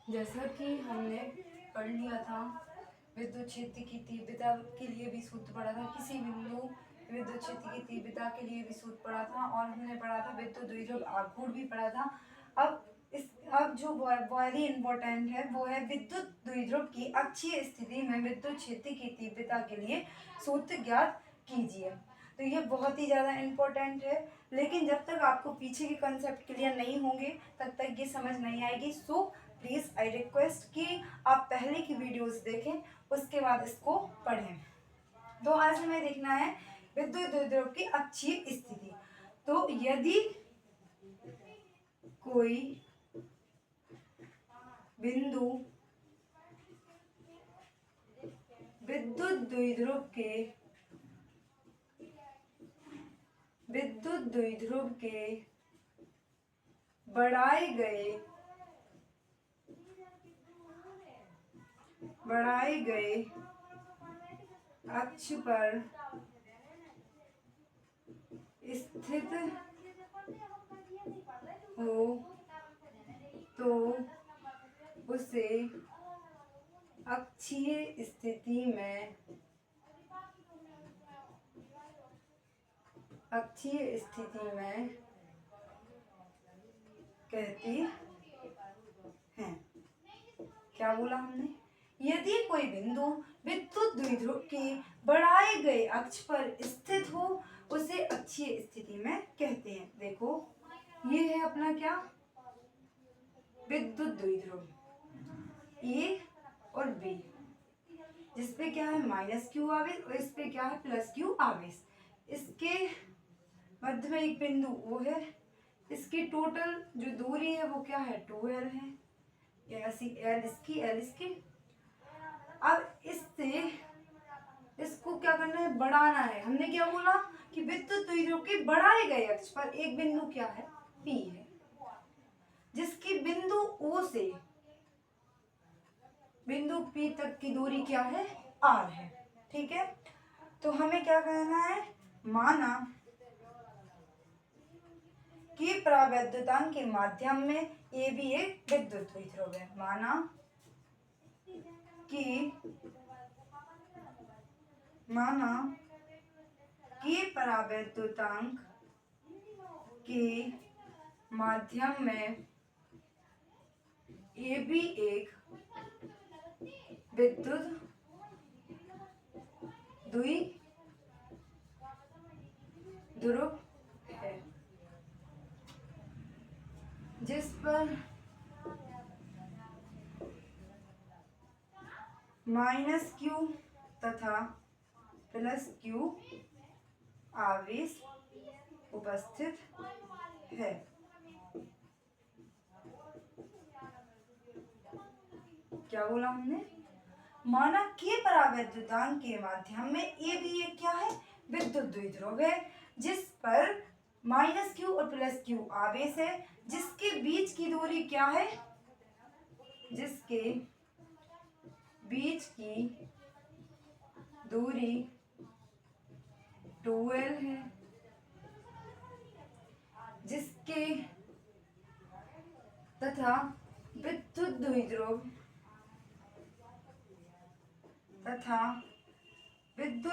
जैसा कि हमने पढ़ लिया था, विद्युत क्षेत्र की तीव्रता के लिए भी सूत्र पढ़ा था, किसी बिंदु विद्युत क्षेत्र की तीव्रता के लिए भी सूत्र पढ़ा था, और हमने पढ़ा था विद्युत द्विध्रुव आघूर्ण भी पढ़ा था। अब जो वेरी इंपॉर्टेंट है वो है विद्युत द्विध्रुव की अक्षीय स्थिति में विद्युत क्षेत्र की तीव्रता के लिए सूत्र ज्ञात कीजिए। तो ये बहुत ही ज़्यादा इम्पोर्टेंट है, लेकिन जब तक आपको पीछे के कंसेप्ट क्लियर नहीं होंगे तब तक ये समझ नहीं आएगी। सो प्लीज़ आई रिक्वेस्ट कि आप पहले की वीडियोस देखें, उसके बाद इसको पढ़ें। तो आज हमें देखना है विद्युत द्विध्रुव की अक्षीय स्थिति। तो यदि कोई बिंदु विद्युत द्विध्रुव के बढ़ाए गए अक्ष पर स्थित हो तो उसे अक्षीय स्थिति में कहते हैं। क्या बोला हमने? यदि कोई बिंदु विद्युत द्विध्रुव के बढ़ाए गए अक्ष पर स्थित हो उसे अक्षीय स्थिति में कहते हैं। देखो ये है अपना क्या, विद्युत द्विध्रुव ए और बी, जिसपे क्या है माइनस क्यू आवेश और इस पे क्या है प्लस क्यू आवेश। इसके मध्य में एक बिंदु वो है, इसकी टोटल जो दूरी है वो क्या है 2l है, ऐसी एल इसकी। अब इससे इसको क्या करना है, बढ़ाना है। हमने क्या बोला कि विद्युत द्विध्रुव के बढ़ाए गए अक्ष पर एक बिंदु क्या है P है, जिसकी बिंदु O से बिंदु P तक की दूरी क्या है R है। ठीक है, तो हमें क्या कहना है, माना कि परावैद्युतांक के माध्यम में ए भी एक विद्युत द्विध्रुव है। माना कि परावैद्युतांक के माध्यम में ए भी एक विद्युत द्विध्रुव है, जिस पर माइनस क्यू तथा प्लस क्यू आवेश उपस्थित है। क्या बोला हमने, माना कि परावैद्युतांक के माध्यम में ए भी एक क्या है विद्युत द्विध्रुव है, जिस पर माइनस क्यू और प्लस क्यू आवेश है, जिसके बीच की दूरी क्या है, जिसके बीच की दूरी 2l है, जिसके तथा विद्युत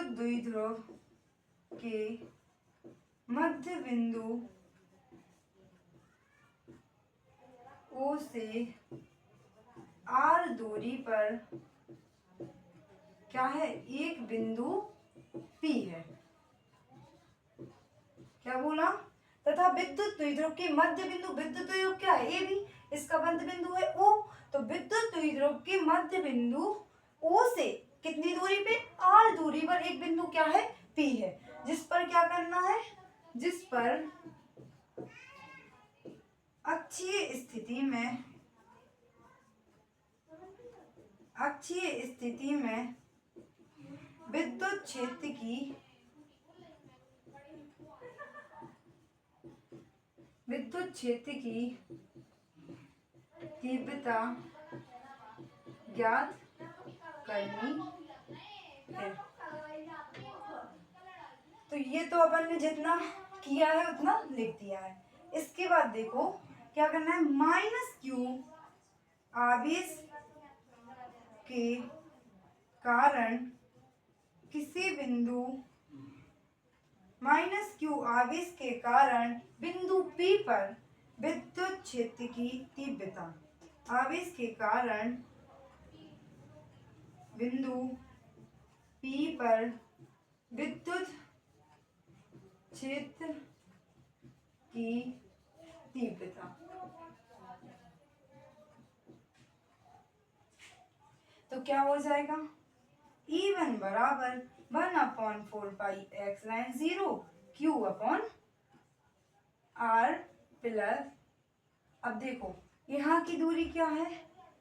द्विध्रुव के मध्य बिंदु O से R दूरी पर क्या है एक बिंदु P है। क्या बोला, तथा विद्युत द्विध्रुव के मध्य बिंदु, विद्युत द्विध्रुव क्या है ए भी, इसका मध्य बिंदु है O, तो विद्युत द्विध्रुव के मध्य बिंदु O से कितनी दूरी पे R दूरी पर एक बिंदु क्या है P है, जिस पर क्या करना है, जिस पर अक्षीय स्थिति में विद्युत क्षेत्र की तीव्रता ज्ञात करनी है। तो ये तो अपन ने जितना किया है उतना लिख दिया है। इसके बाद देखो क्या करना है, माइनस क्यू आवेश के कारण किसी बिंदु माइनस क्यू आवेश के कारण बिंदु P पर विद्युत क्षेत्र की तीव्रता। आवेश के कारण बिंदु P पर विद्युत क्षेत्र की तीव्रता। तो क्या हो जाएगा? E1 बराबर 1/4π(x(0) Q upon R plus, अब देखो यहाँ की दूरी क्या है?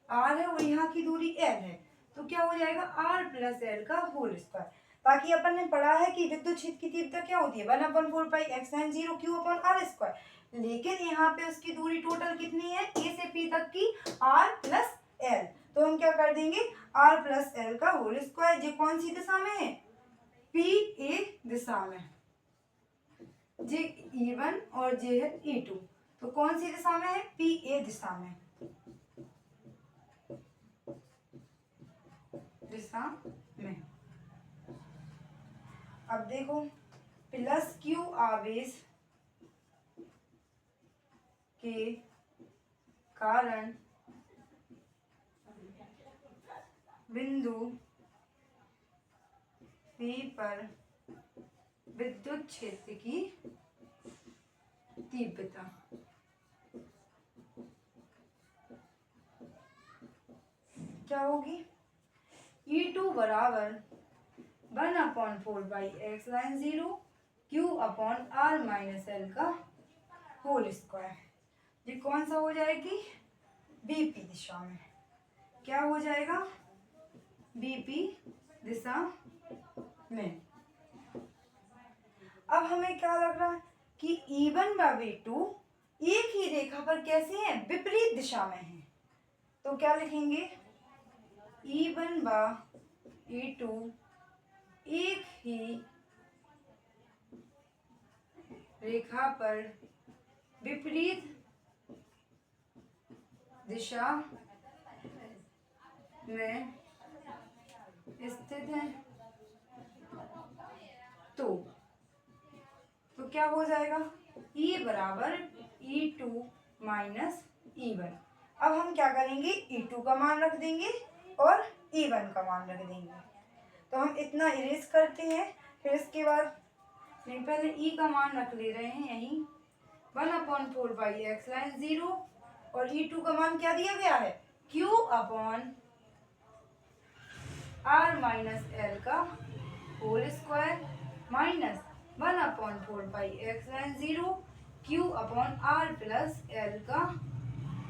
R है और यहाँ की दूरी L है, तो क्या हो जाएगा? R प्लस L का होल स्क्वायर। बाकी अपन ने पढ़ा है कि विद्युत क्षेत्र की तीव्रता क्या होती है? 1/4π(x(0) Q upon R square. लेकिन यहाँ पे उसकी दूरी टोटल कितनी है? A से P तक की R प्लस L। तो हम क्या कर देंगे? R प्लस L का होल स्क्वायर। ये कौन सी दिशा में है? P A दिशा में। जे E1 और जे है E2, तो कौन सी दिशा में है? P A दिशा में। अब देखो प्लस Q आवेश के कारण बिंदु P पर विद्युत क्षेत्र की तीव्रता। क्या होगी? E2 बराबर 1/4π(x(0) Q upon R minus L का होल स्क्वायर। ये कौन सा हो जाएगी? BP दिशा में। क्या हो जाएगा? BP दिशा में। अब हमें क्या लग रहा है कि E1 व V2 एक ही रेखा पर कैसे हैं? विपरीत दिशा में हैं। तो क्या लिखेंगे? E1 व E2 एक ही रेखा पर विपरीत दिशा में स्थित है। तो क्या हो जाएगा? E बराबर E2 माइनस E1। अब हम क्या करेंगे? E2 का मान रख देंगे और E1 का मान रख देंगे। तो हम इतना इरेज करते हैं, फिर इसके बाद नहीं, पहले E का मान रख ले रहे हैं यहीं 1/4π(x(0) और E2 का मान क्या दिया गया है? Q upon R minus L का whole square minus 1/4π(x(0) Q upon R plus L का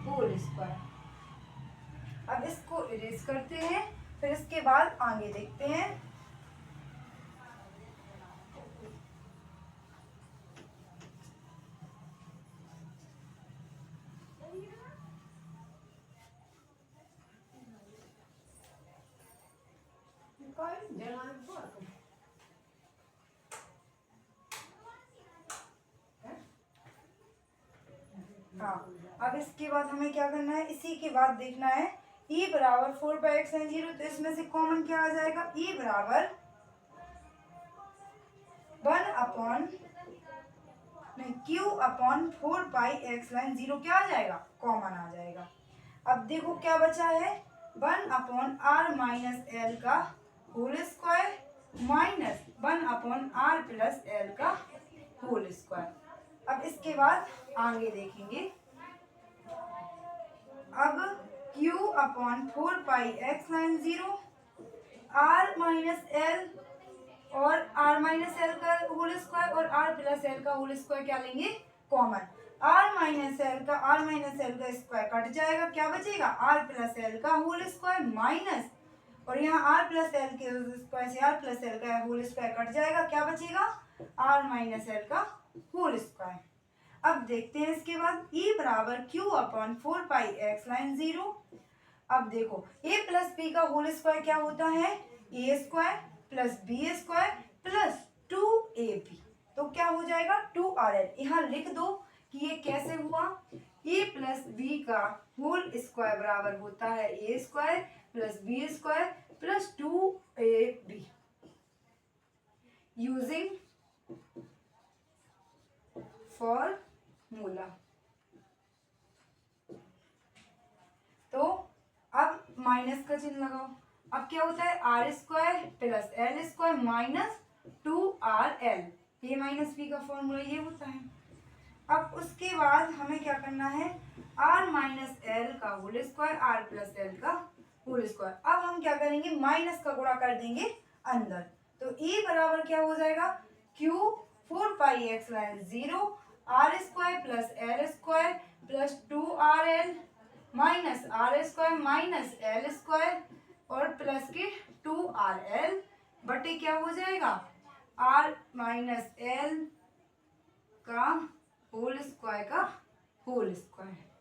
होल स्क्वायर। अब इसको इरेज करते हैं, फिर इसके बाद आगे देखते हैं। हाँ, अब इसके बाद हमें क्या करना है? इसी के बाद देखना है E बराबर 4π(x(0), तो इसमें से कॉमन क्या आ जाएगा? E बराबर 1/Q अपॉन 4π(x(0) क्या आ जाएगा? कॉमन आ जाएगा। अब देखो क्या बचा है? 1/R माइनस L का whole square minus 1/R plus L का होल स्क्वायर। अब इसके बाद आगे देखेंगे। अब Q upon 4π(x(0) R minus L और R माइनस L का होल स्क्वायर और R प्लस L का होल स्क्वायर क्या लेंगे? कॉमन। R माइनस L का स्क्वायर कट जाएगा, क्या बचेगा? R प्लस L का होल स्क्वायर माइनस, और यहाँ R प्लस L के स्क्वायर से R प्लस L का होल स्क्वायर कट जाएगा, क्या बचेगा? R माइनस L का होल स्क्वायर। अब देखते हैं इसके बाद E बराबर Q अपॉन 4π(x(0). अब देखो A प्लस B का होल स्क्वायर क्या होता है? A square plus B square plus 2AB। तो क्या हो जाएगा? 2RL। यहाँ लिख दो कि ये कैसे हुआ। ए प्लस बी का होल स्क्वायर बराबर होता है A square plus B square plus 2ab using formula. तो अब माइनस का चिन्ह लगाओ। अब क्या होता है R square plus L square minus 2RL, ये माइनस बी का फॉर्मूला ये होता है। अब उसके बाद हमें क्या करना है आर माइनस एल का whole square R plus L का होल स्क्वायर। अब हम क्या करेंगे माइनस का गुणा कर देंगे अंदर, तो ए बराबर क्या हो जाएगा Q 4πx line 0 R square plus L square plus 2RL minus R square minus L square और प्लस के 2RL बटे क्या हो जाएगा आर माइनस एल का होल स्क्वायर का whole square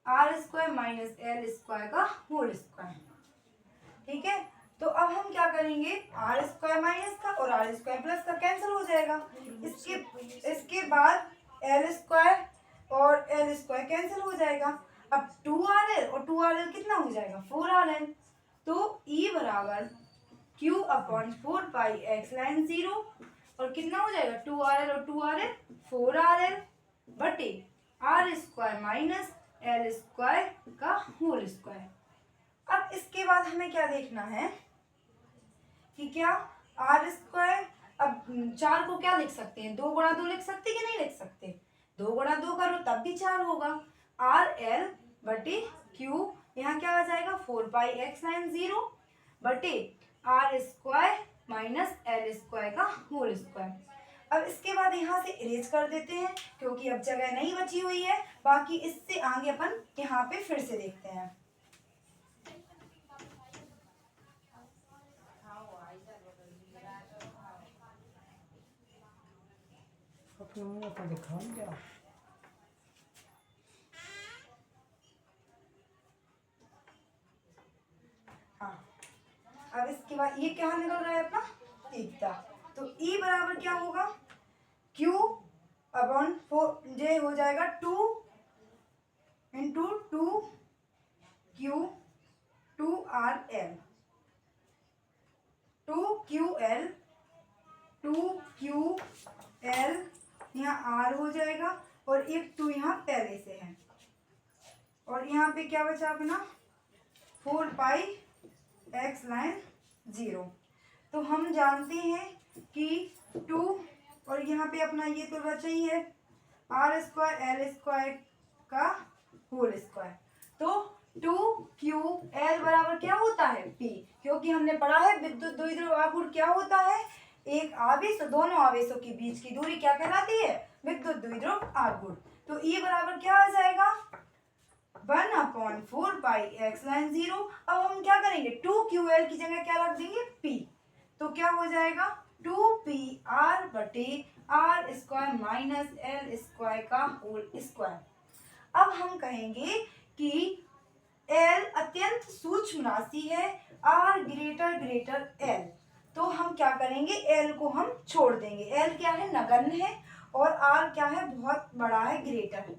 R square minus L square का होल स्क्वायर। ठीक है, तो अब हम क्या करेंगे आर स्क्वायर माइनस का और आर स्क्वायर प्लस का कैंसिल हो जाएगा। इसके बाद एल स्क्वायर और एल स्क्वायर कैंसिल हो जाएगा। अब 2RL और 2RL कितना हो जाएगा 4RL। तो E बराबर Q अपॉन 4πx लाइन 0 और कितना हो जाएगा 2RL और 2RL 4RL बटे R square minus L square का होल स्क्वायर। अब इसके बाद हमें क्या देखना है कि क्या आर स्क्वायर, अब 4 को क्या लिख सकते हैं 2 गुणा 2 लिख सकते कि नहीं लिख सकते, 2 गुणा 2 करो तब भी 4 होगा। RL बटे Q यहाँ क्या आ जाएगा 4πx लाइन 0 बटे R square minus L square का होल स्क्वायर। अब इसके बाद यहाँ से इरेज कर देते हैं क्योंकि अब जगह नहीं बची हुई है। बाकी इससे आगे अपन यहाँ पे फिर से देखते हैं। हाँ, अब इसके बाद ये क्या निकल रहा है अपना एकता। तो E बराबर क्या होगा Q अपॉन 4 जे हो जाएगा 2 इंटू 2Q 2RL 2QL यहाँ R हो जाएगा और एक 2 यहाँ पहले से है और यहाँ पे क्या बचा अपना 4πx लाइन 0। तो हम जानते हैं कि 2 और यहाँ पे अपना ये तो बचा ही है आर स्क्वायर एल स्क्वायर का होल स्क्वायर। तो 2QL बराबर क्या होता है P, क्योंकि हमने पढ़ा है विद्युत द्विध्रुव आघूर्ण क्या होता है एक आवेश और दोनों आवेशों के बीच की दूरी क्या कहलाती है विद्युत द्विध्रुव आघूर्ण। तो E बराबर क्या आ जाएगा 1/4πx लाइन 0। अब हम क्या करेंगे 2QL की जगह क्या रख देंगे P, तो क्या हो जाएगा 2PR बटे R square minus L square का होल स्क्वायर। अब हम कहेंगे कि L अत्यंत सूक्ष्म राशि है R ग्रेटर L, तो हम क्या करेंगे L को हम छोड़ देंगे। L क्या है नगण्य है और R क्या है बहुत बड़ा है ग्रेटर।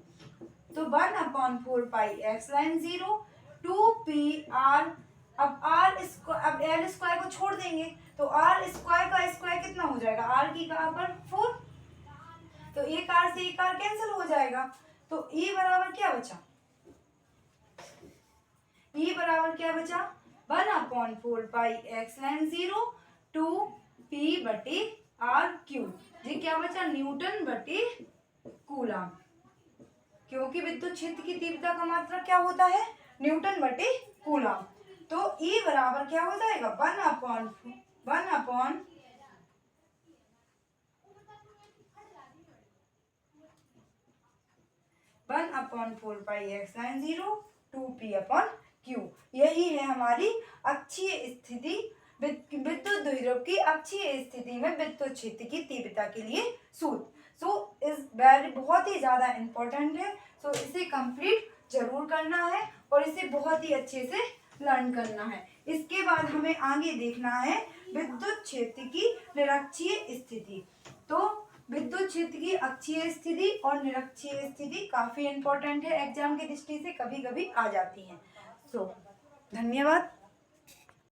तो 1/4πx लाइन 0 2PR अब L स्क्वायर को छोड़ देंगे तो R स्क्वायर का स्क्वायर कितना हो जाएगा R की कहाँ पर 4, तो एक R से एक R कैंसिल हो जाएगा। तो E बराबर क्या बचा E बराबर क्या बचा 1/4πx लाइन 0 2P बटे RQ, ये क्या बचा न्यूटन बटे कूलम, क्योंकि विद्युत क्षेत्र की तीव्रता का मात्रा क्या होता है न्यूटन बटे कूलम। तो E बराबर क्या हो जाएगा 1/4πx लाइन 0 2P/Q। यही है हमारी अक्षीय स्थिति विद्युत द्विध्रुव की अक्षीय स्थिति में विद्युत क्षेत्र की तीव्रता के लिए सूत्र। सो इस वेरी बहुत ही ज्यादा इम्पोर्टेंट है। सो इसे कंप्लीट जरूर करना है और इसे बहुत ही अच्छे से लर्न करना है। इसके बाद हमें आगे देखना है विद्युत क्षेत्र की निरक्षीय स्थिति। तो विद्युत क्षेत्र की अक्षीय स्थिति और निरक्षीय स्थिति काफी इंपॉर्टेंट है, एग्जाम की दृष्टि से कभी कभी आ जाती हैं। धन्यवाद।